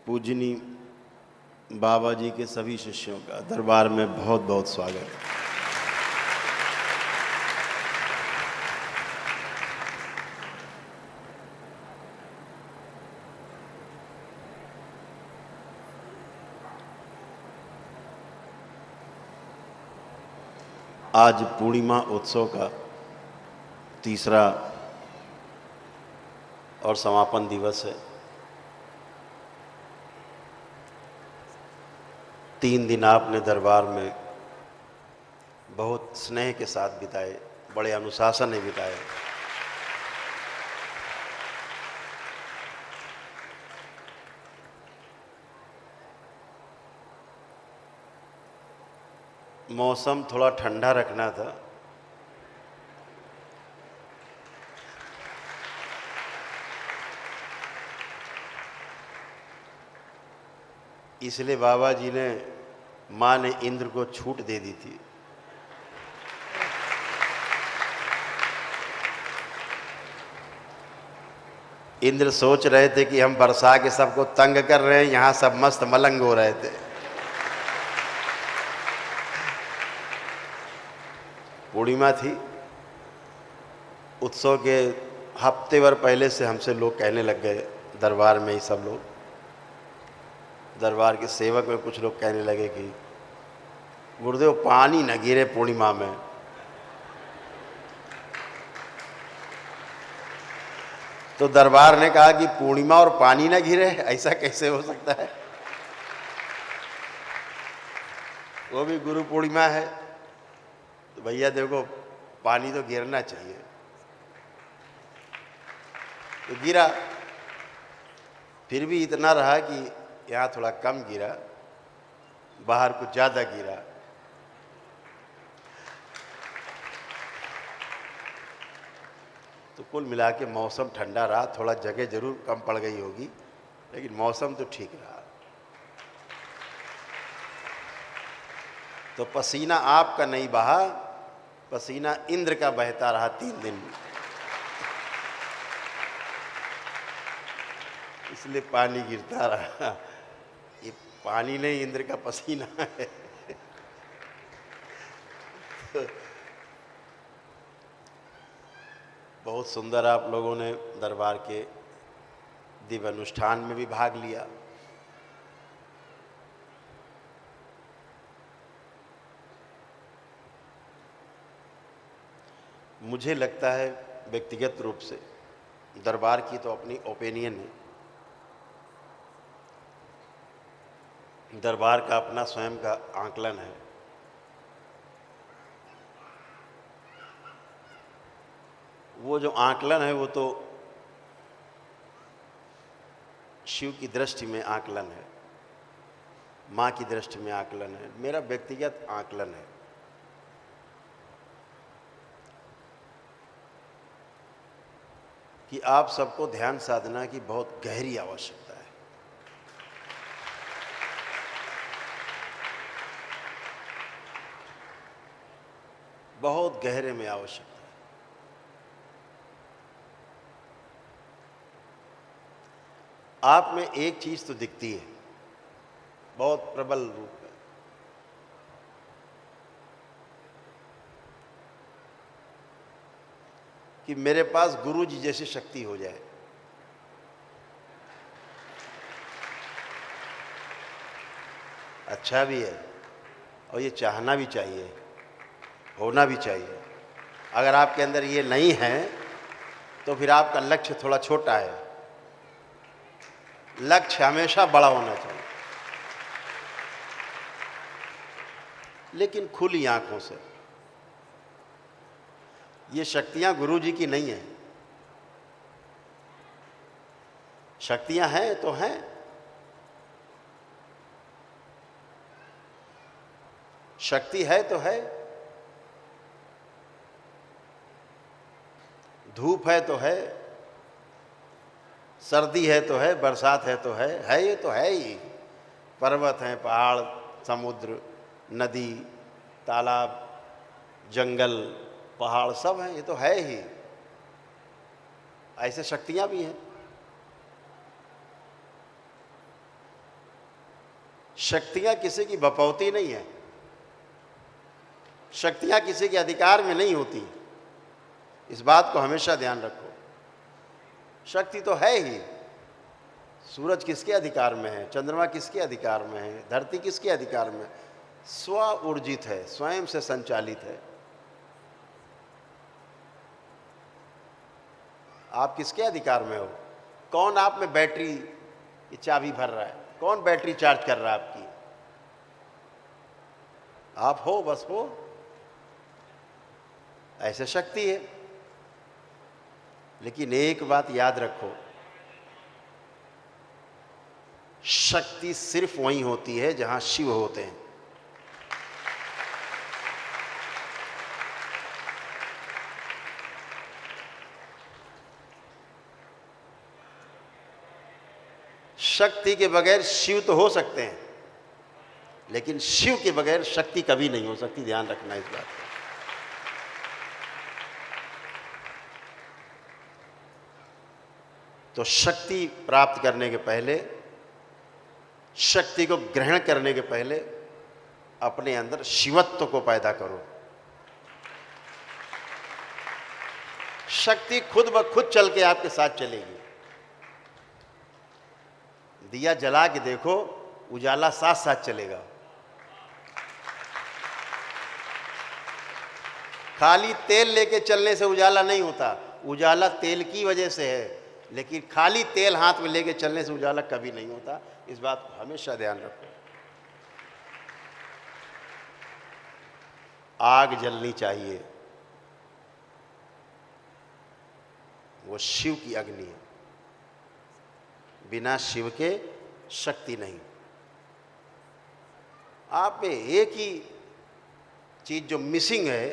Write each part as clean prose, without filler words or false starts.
पूजनी बाबा जी के सभी शिष्यों का दरबार में बहुत बहुत स्वागत है। आज पूर्णिमा उत्सव का तीसरा और समापन दिवस है। 3 दिन आपने दरबार में बहुत स्नेह के साथ बिताए, बड़े अनुशासन ने बिताए। मौसम थोड़ा ठंडा रखना था, इसलिए बाबा जी ने, माँ ने इंद्र को छूट दे दी थी। इंद्र सोच रहे थे कि हम बरसा के सबको तंग कर रहे हैं, यहाँ सब मस्त मलंग हो रहे थे। पूर्णिमा थी, उत्सव के हफ्ते भर पहले से हमसे लोग कहने लग गए, दरबार में ही सब लोग, दरबार के सेवक में कुछ लोग कहने लगे कि गुरुदेव पानी न गिरे पूर्णिमा में। तो दरबार ने कहा कि पूर्णिमा और पानी न गिरे, ऐसा कैसे हो सकता है? वो भी गुरु पूर्णिमा है, तो भैया देखो पानी तो गिरना चाहिए। तो गिरा, फिर भी इतना रहा कि यहाँ थोड़ा कम गिरा, बाहर कुछ ज़्यादा गिरा। तो कुल मिला के मौसम ठंडा रहा, थोड़ा जगह जरूर कम पड़ गई होगी, लेकिन मौसम तो ठीक रहा। तो पसीना आपका नहीं बहा, पसीना इंद्र का बहता रहा 3 दिन, इसलिए पानी गिरता रहा। ये पानी नहीं, इंद्र का पसीना है। बहुत सुंदर आप लोगों ने दरबार के दिव्य अनुष्ठान में भी भाग लिया। मुझे लगता है व्यक्तिगत रूप से, दरबार की तो अपनी ओपिनियन है, दरबार का अपना स्वयं का आकलन है। वो जो आकलन है वो तो शिव की दृष्टि में आकलन है, माँ की दृष्टि में आकलन है। मेरा व्यक्तिगत आकलन है कि आप सबको ध्यान साधना की बहुत गहरी आवश्यकता है। बहुत गहरे में आवश्यकता है। आप में एक चीज तो दिखती है बहुत प्रबल रूप में, कि मेरे पास गुरु जी जैसी शक्ति हो जाए। अच्छा भी है और ये चाहना भी चाहिए, होना भी चाहिए। अगर आपके अंदर ये नहीं है तो फिर आपका लक्ष्य थोड़ा छोटा है। लक्ष्य हमेशा बड़ा होना चाहिए, लेकिन खुली आंखों से। ये शक्तियां गुरु जी की नहीं है। शक्तियां हैं तो हैं, शक्ति है तो है, धूप है तो है, सर्दी है तो है, बरसात है तो है, ये तो है ही। पर्वत हैं, पहाड़, समुद्र, नदी, तालाब, जंगल, पहाड़ सब हैं, ये तो है ही। ऐसे शक्तियां भी हैं। शक्तियां किसी की बपौती नहीं है, शक्तियां किसी के अधिकार में नहीं होती। इस बात को हमेशा ध्यान रखो। शक्ति तो है ही। सूरज किसके अधिकार में है, चंद्रमा किसके अधिकार में है, धरती किसके अधिकार में है? स्व ऊर्जित है, स्वयं से संचालित है। आप किसके अधिकार में हो? कौन आप में बैटरी की चाबी भर रहा है? कौन बैटरी चार्ज कर रहा है आपकी? आप हो, बस हो। ऐसे शक्ति है। लेकिन एक बात याद रखो, शक्ति सिर्फ वहीं होती है जहां शिव होते हैं। शक्ति के बगैर शिव तो हो सकते हैं, लेकिन शिव के बगैर शक्ति कभी नहीं हो सकती। ध्यान रखना इस बात का। तो शक्ति प्राप्त करने के पहले, शक्ति को ग्रहण करने के पहले अपने अंदर शिवत्व को पैदा करो। शक्ति खुद ब खुद चल के आपके साथ चलेगी। दिया जला के देखो, उजाला साथ साथ चलेगा। खाली तेल लेके चलने से उजाला नहीं होता, उजाला तेल की वजह से है। लेकिन खाली तेल हाथ में लेके चलने से उजाला कभी नहीं होता। इस बात को हमेशा ध्यान रखो। आग जलनी चाहिए, वो शिव की अग्नि है। बिना शिव के शक्ति नहीं। आप में एक ही चीज जो मिसिंग है,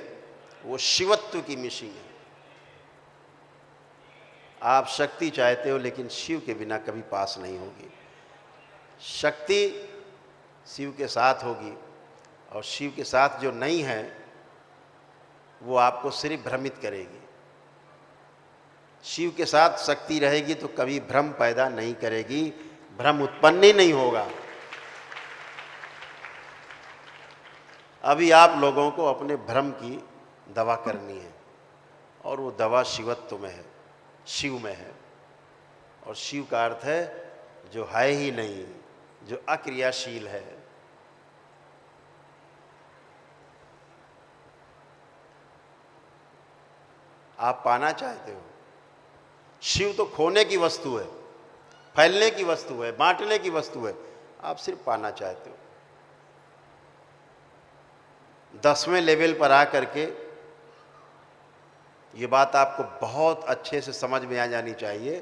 वो शिवत्व की मिसिंग है। आप शक्ति चाहते हो, लेकिन शिव के बिना कभी पास नहीं होगी। शक्ति शिव के साथ होगी, और शिव के साथ जो नहीं है वो आपको सिर्फ भ्रमित करेगी। शिव के साथ शक्ति रहेगी तो कभी भ्रम पैदा नहीं करेगी, भ्रम उत्पन्न ही नहीं होगा। अभी आप लोगों को अपने भ्रम की दवा करनी है, और वो दवा शिवत्व में है, शिव में है। और शिव का अर्थ है जो है ही नहीं, जो अक्रियाशील है। आप पाना चाहते हो। शिव तो खोने की वस्तु है, फैलने की वस्तु है, बांटने की वस्तु है। आप सिर्फ पाना चाहते हो। 10वें लेवल पर आकर के ये बात आपको बहुत अच्छे से समझ में आ जानी चाहिए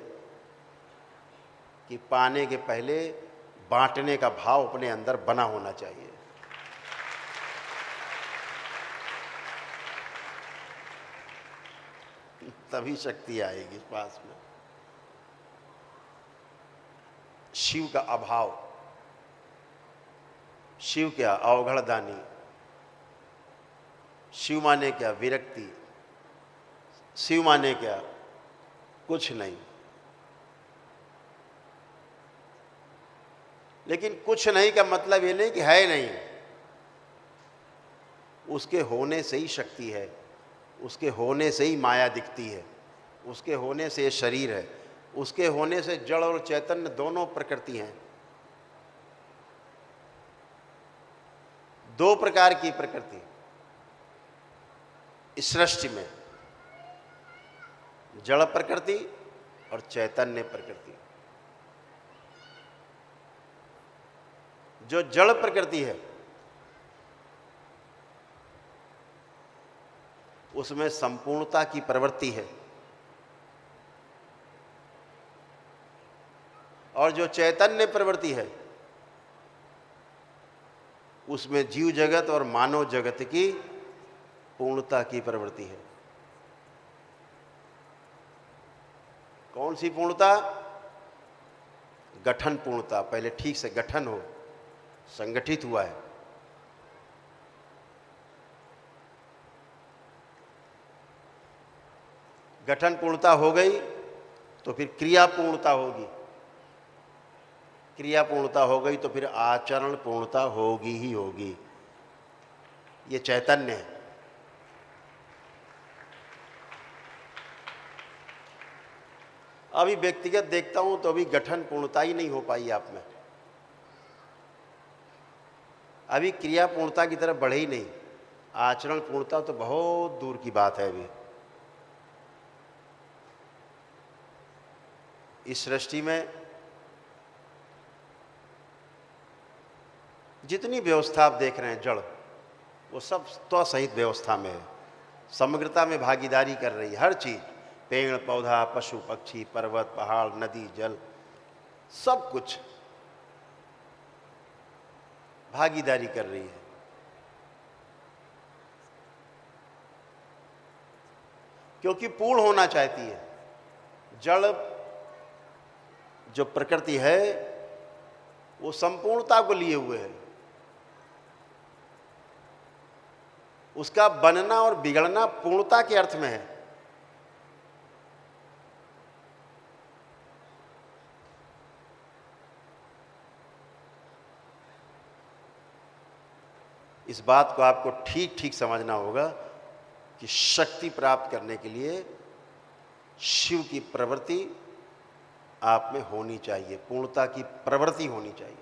कि पाने के पहले बांटने का भाव अपने अंदर बना होना चाहिए। तभी शक्ति आएगी इस पास में। शिव का अभाव, शिव क्या अवघड़दानी, शिव माने क्या विरक्ति, शिव माने क्या कुछ नहीं। लेकिन कुछ नहीं का मतलब ये नहीं कि है नहीं। उसके होने से ही शक्ति है, उसके होने से ही माया दिखती है, उसके होने से ये शरीर है, उसके होने से जड़ और चैतन्य दोनों प्रकृति हैं। दो प्रकार की प्रकृति इस सृष्टि में, जड़ प्रकृति और चैतन्य प्रकृति। जो जड़ प्रकृति है उसमें संपूर्णता की प्रवृत्ति है, और जो चैतन्य प्रवृत्ति है उसमें जीव जगत और मानव जगत की पूर्णता की प्रवृत्ति है। कौन सी पूर्णता? गठन पूर्णता। पहले ठीक से गठन हो, संगठित हुआ है। गठन पूर्णता हो गई तो फिर क्रिया पूर्णता होगी। क्रिया पूर्णता हो गई तो फिर आचरण पूर्णता होगी ही होगी। ये चैतन्य है। अभी व्यक्तिगत देखता हूं तो अभी गठन पूर्णता ही नहीं हो पाई आप में, अभी क्रिया पूर्णता की तरफ बढ़े ही नहीं, आचरण पूर्णता तो बहुत दूर की बात है। अभी इस सृष्टि में जितनी व्यवस्था आप देख रहे हैं जड़, वो सब स्वसहित व्यवस्था में है, समग्रता में भागीदारी कर रही है। हर चीज, पेड़ पौधा, पशु पक्षी, पर्वत पहाड़, नदी जल, सब कुछ भागीदारी कर रही है। क्योंकि पूर्ण होना चाहती है। जड़ जो प्रकृति है वो संपूर्णता को लिए हुए है। उसका बनना और बिगड़ना पूर्णता के अर्थ में है। इस बात को आपको ठीक ठीक समझना होगा कि शक्ति प्राप्त करने के लिए शिव की प्रवृत्ति आप में होनी चाहिए, पूर्णता की प्रवृत्ति होनी चाहिए।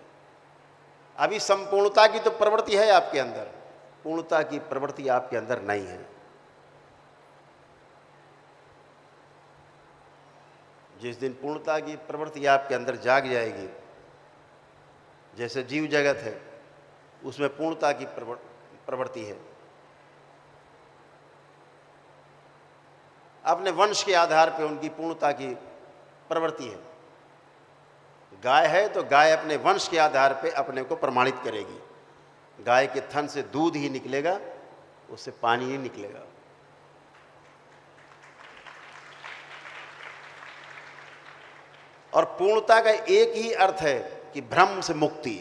अभी संपूर्णता की तो प्रवृत्ति है आपके अंदर, पूर्णता की प्रवृत्ति आपके अंदर नहीं है। जिस दिन पूर्णता की प्रवृत्ति आपके अंदर जाग जाएगी, जैसे जीव जगत है उसमें पूर्णता की प्रवृत्ति है। अपने वंश के आधार पर उनकी पूर्णता की प्रवृत्ति है। गाय है तो गाय अपने वंश के आधार पर अपने को प्रमाणित करेगी। गाय के थन से दूध ही निकलेगा, उससे पानी नहीं निकलेगा। और पूर्णता का एक ही अर्थ है कि भ्रम से मुक्ति।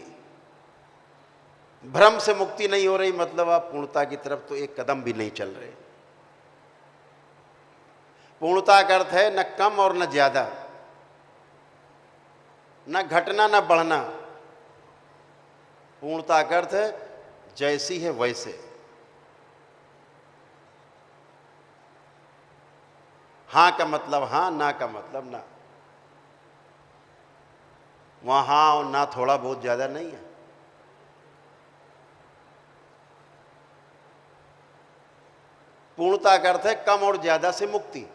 भ्रम से मुक्ति नहीं हो रही मतलब आप पूर्णता की तरफ तो एक कदम भी नहीं चल रहे। पूर्णता का अर्थ है न कम और न ज्यादा, न घटना न बढ़ना। पूर्णता का अर्थ है जैसी है वैसे। हां का मतलब हां, ना का मतलब ना। वहां हां और ना थोड़ा बहुत ज्यादा नहीं है। पूर्णता का अर्थ है कम और ज्यादा से मुक्ति।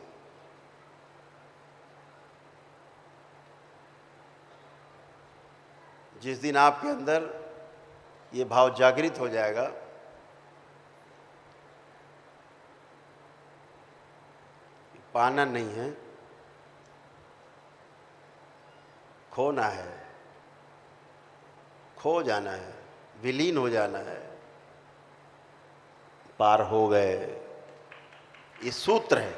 जिस दिन आपके अंदर ये भाव जागृत हो जाएगा, पाना नहीं है, खोना है, खो जाना है, विलीन हो जाना है, पार हो गए, ये सूत्र है।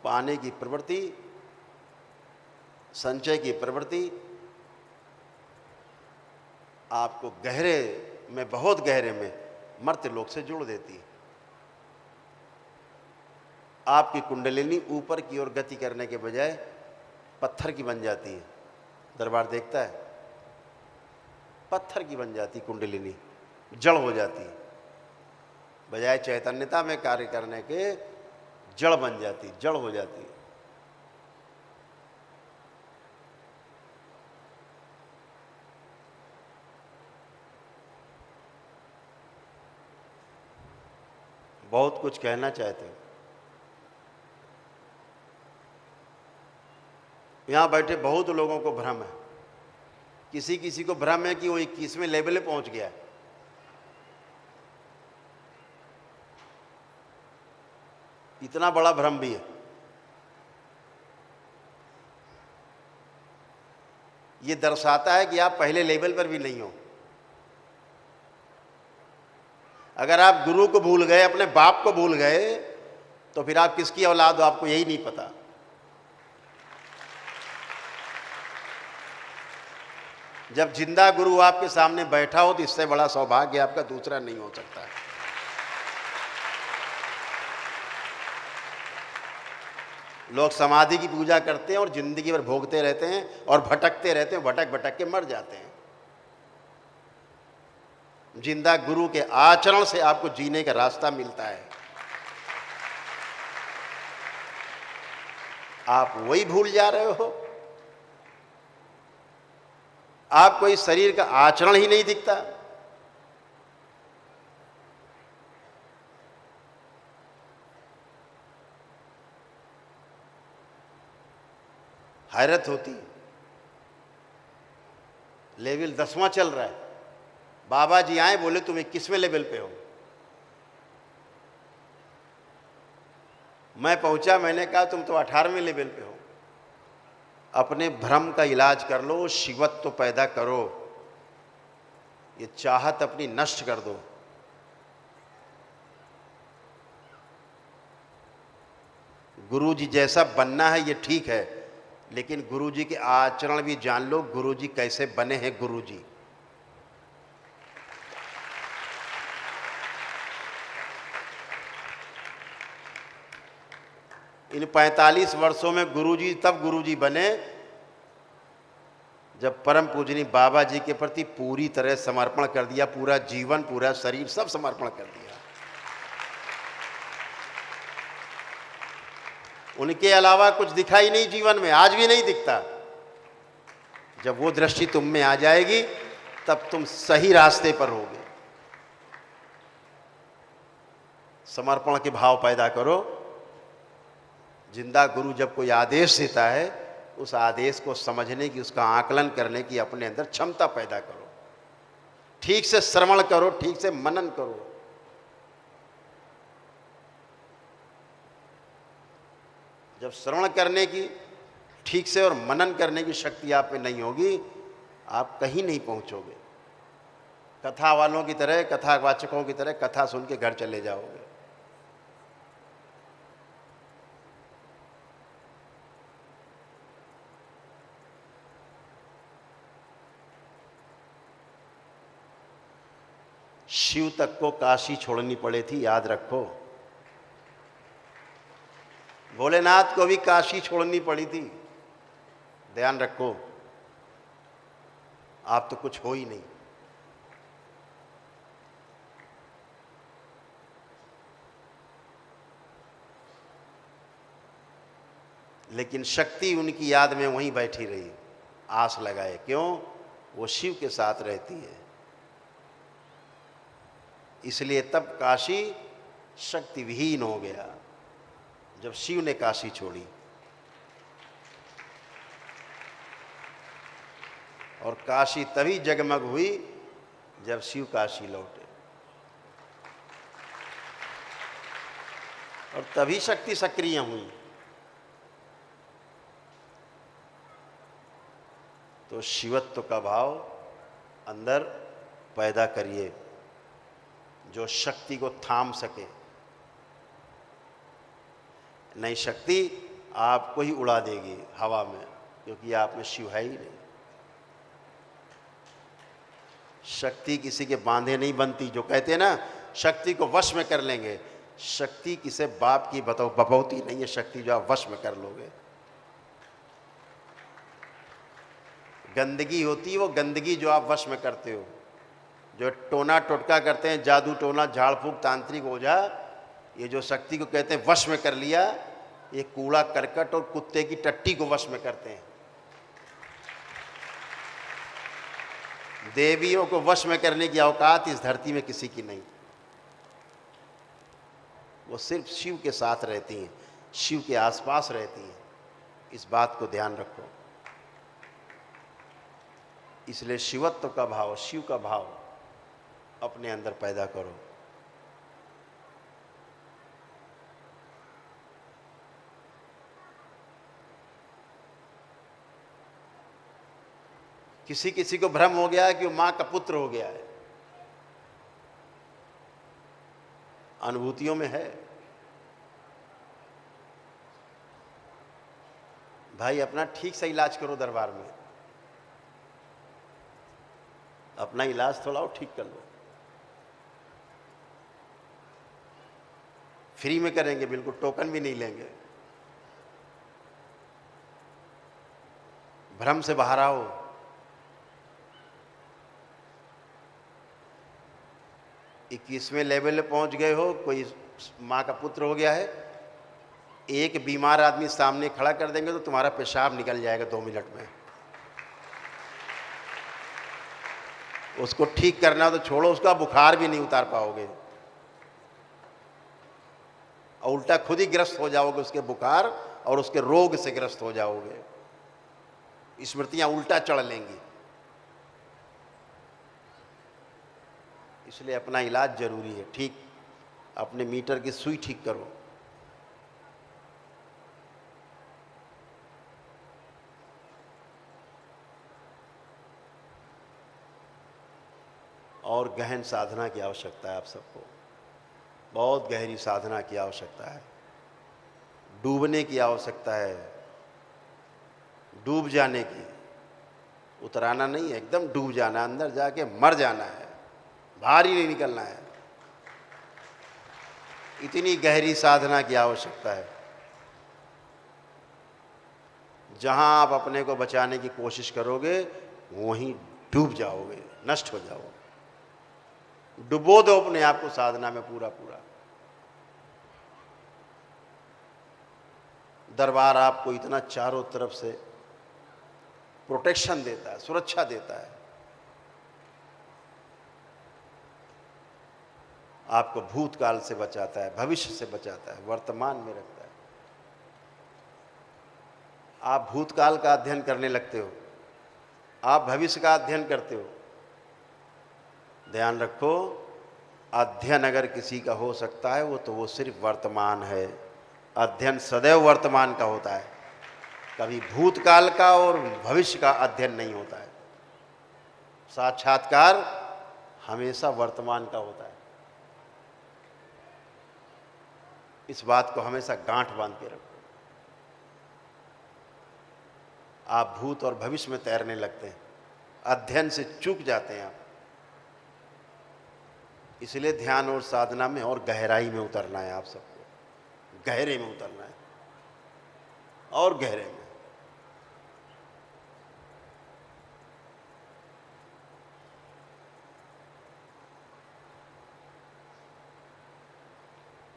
पाने की प्रवृत्ति, संचय की प्रवृत्ति आपको गहरे में, बहुत गहरे में मर्त्य लोक से जोड़ देती है। आपकी कुंडलिनी ऊपर की ओर गति करने के बजाय पत्थर की बन जाती है। दरबार देखता है, पत्थर की बन जाती कुंडलिनी, जड़ हो जाती है। बजाय चैतन्यता में कार्य करने के जड़ बन जाती, जड़ हो जाती है। बहुत कुछ कहना चाहते हैं। यहां बैठे बहुत लोगों को भ्रम है। किसी किसी को भ्रम है कि वो 21वें लेवल पे पहुंच गया है। इतना बड़ा भ्रम भी है। ये दर्शाता है कि आप पहले लेवल पर भी नहीं हो। अगर आप गुरु को भूल गए, अपने बाप को भूल गए, तो फिर आप किसकी औलाद हो आपको यही नहीं पता। जब जिंदा गुरु आपके सामने बैठा हो तो इससे बड़ा सौभाग्य आपका दूसरा नहीं हो सकता है। लोग समाधि की पूजा करते हैं और जिंदगी भर भोगते रहते हैं और भटकते रहते हैं, भटक भटक के मर जाते हैं। जिंदा गुरु के आचरण से आपको जीने का रास्ता मिलता है। आप वही भूल जा रहे हो। आपको इस शरीर का आचरण ही नहीं दिखता। हैरत होती। लेवल 10वां चल रहा है। बाबा जी आए, बोले तुम 21वें लेवल पे हो। मैं पहुंचा, मैंने कहा तुम तो 18वें लेवल पे हो। अपने भ्रम का इलाज कर लो, शिवत्व तो पैदा करो, ये चाहत अपनी नष्ट कर दो। गुरु जी जैसा बनना है ये ठीक है, लेकिन गुरु जी के आचरण भी जान लो। गुरु जी कैसे बने हैं। गुरु जी इन 45 वर्षों में गुरुजी तब गुरुजी बने जब परम पूजनी बाबा जी के प्रति पूरी तरह समर्पण कर दिया। पूरा जीवन, पूरा शरीर, सब समर्पण कर दिया। उनके अलावा कुछ दिखाई नहीं जीवन में, आज भी नहीं दिखता। जब वो दृष्टि तुम में आ जाएगी तब तुम सही रास्ते पर होगे। समर्पण के भाव पैदा करो। जिंदा गुरु जब कोई आदेश देता है, उस आदेश को समझने की, उसका आकलन करने की अपने अंदर क्षमता पैदा करो। ठीक से श्रवण करो, ठीक से मनन करो। जब श्रवण करने की ठीक से और मनन करने की शक्ति आप में नहीं होगी, आप कहीं नहीं पहुंचोगे। कथा वालों की तरह, कथावाचकों की तरह कथा सुन के घर चले जाओगे। शिव तक को काशी छोड़नी पड़ी थी, याद रखो। भोलेनाथ को भी काशी छोड़नी पड़ी थी, ध्यान रखो। आप तो कुछ हो ही नहीं। लेकिन शक्ति उनकी याद में वहीं बैठी रही, आस लगाए। क्यों? वो शिव के साथ रहती है। इसलिए तब काशी शक्ति विहीन हो गया जब शिव ने काशी छोड़ी। और काशी तभी जगमग हुई जब शिव काशी लौटे, और तभी शक्ति सक्रिय हुई। तो शिवत्व का भाव अंदर पैदा करिए, जो शक्ति को थाम सके। नहीं, शक्ति आपको ही उड़ा देगी हवा में, क्योंकि आप में शिव है ही नहीं। शक्ति किसी के बांधे नहीं बनती। जो कहते हैं ना शक्ति को वश में कर लेंगे, शक्ति किसे बाप की बपौती नहीं है। शक्ति जो आप वश में कर लोगे। गंदगी होती है वो गंदगी जो आप वश में करते हो। जो टोना टोटका करते हैं, जादू टोना, झाड़ फूक, तांत्रिक ओझा, ये जो शक्ति को कहते हैं वश में कर लिया, ये कूड़ा करकट और कुत्ते की टट्टी को वश में करते हैं। देवियों को वश में करने की औकात इस धरती में किसी की नहीं। वो सिर्फ शिव के साथ रहती हैं, शिव के आसपास रहती हैं। इस बात को ध्यान रखो। इसलिए शिवत्व का भाव, शिव का भाव अपने अंदर पैदा करो। किसी किसी को भ्रम हो गया है कि वो मां का पुत्र हो गया है। अनुभूतियों में है। भाई अपना ठीक से इलाज करो दरबार में। अपना इलाज थोड़ा और ठीक कर लो। फ्री में करेंगे, बिल्कुल टोकन भी नहीं लेंगे। भ्रम से बाहर आओ। इक्कीसवें लेवल पे पहुंच गए हो, कोई माँ का पुत्र हो गया है, एक बीमार आदमी सामने खड़ा कर देंगे तो तुम्हारा पेशाब निकल जाएगा 2 मिनट में। उसको ठीक करना हो तो छोड़ो, उसका बुखार भी नहीं उतार पाओगे और उल्टा खुद ही ग्रस्त हो जाओगे उसके बुखार और उसके रोग से ग्रस्त हो जाओगे। स्मृतियां उल्टा चढ़ लेंगी। इसलिए अपना इलाज जरूरी है। ठीक अपने मीटर की सुई ठीक करो। और गहन साधना की आवश्यकता है आप सबको, बहुत गहरी साधना की आवश्यकता है। डूबने की आवश्यकता है, डूब जाने की, उतराना नहीं है, एकदम डूब जाना, अंदर जाके मर जाना है, बाहर ही नहीं निकलना है। इतनी गहरी साधना की आवश्यकता है। जहां आप अपने को बचाने की कोशिश करोगे वहीं डूब जाओगे, नष्ट हो जाओगे। डुबो दो अपने आप को साधना में पूरा पूरा। दरबार आपको इतना चारों तरफ से प्रोटेक्शन देता है, सुरक्षा देता है, आपको भूतकाल से बचाता है, भविष्य से बचाता है, वर्तमान में रखता है। आप भूतकाल का अध्ययन करने लगते हो, आप भविष्य का अध्ययन करते हो। ध्यान रखो, अध्ययन अगर किसी का हो सकता है वो सिर्फ वर्तमान है। अध्ययन सदैव वर्तमान का होता है, कभी भूतकाल का और भविष्य का अध्ययन नहीं होता है। साक्षात्कार हमेशा वर्तमान का होता है। इस बात को हमेशा गांठ बांध के रखो। आप भूत और भविष्य में तैरने लगते हैं, अध्ययन से चूक जाते हैं आप। इसलिए ध्यान और साधना में और गहराई में उतरना है आप सबको, गहरे में उतरना है और गहरे में।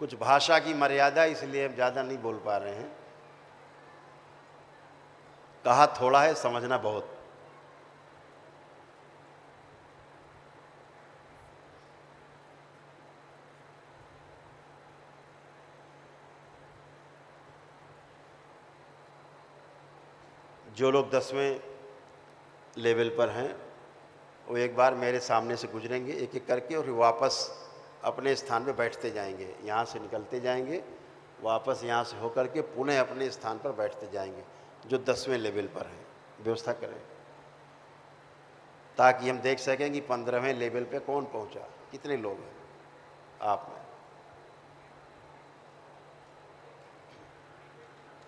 कुछ भाषा की मर्यादा, इसलिए हम ज़्यादा नहीं बोल पा रहे हैं। कहा थोड़ा है, समझना बहुत। जो लोग 10वें लेवल पर हैं वो एक बार मेरे सामने से गुजरेंगे एक एक करके और वापस अपने स्थान पे बैठते जाएंगे। यहाँ से निकलते जाएंगे, वापस यहाँ से होकर के पुनः अपने स्थान पर बैठते जाएंगे। जो 10वें लेवल पर हैं, व्यवस्था करें ताकि हम देख सकें कि 15वें लेवल पे कौन पहुँचा, कितने लोग हैं आप में।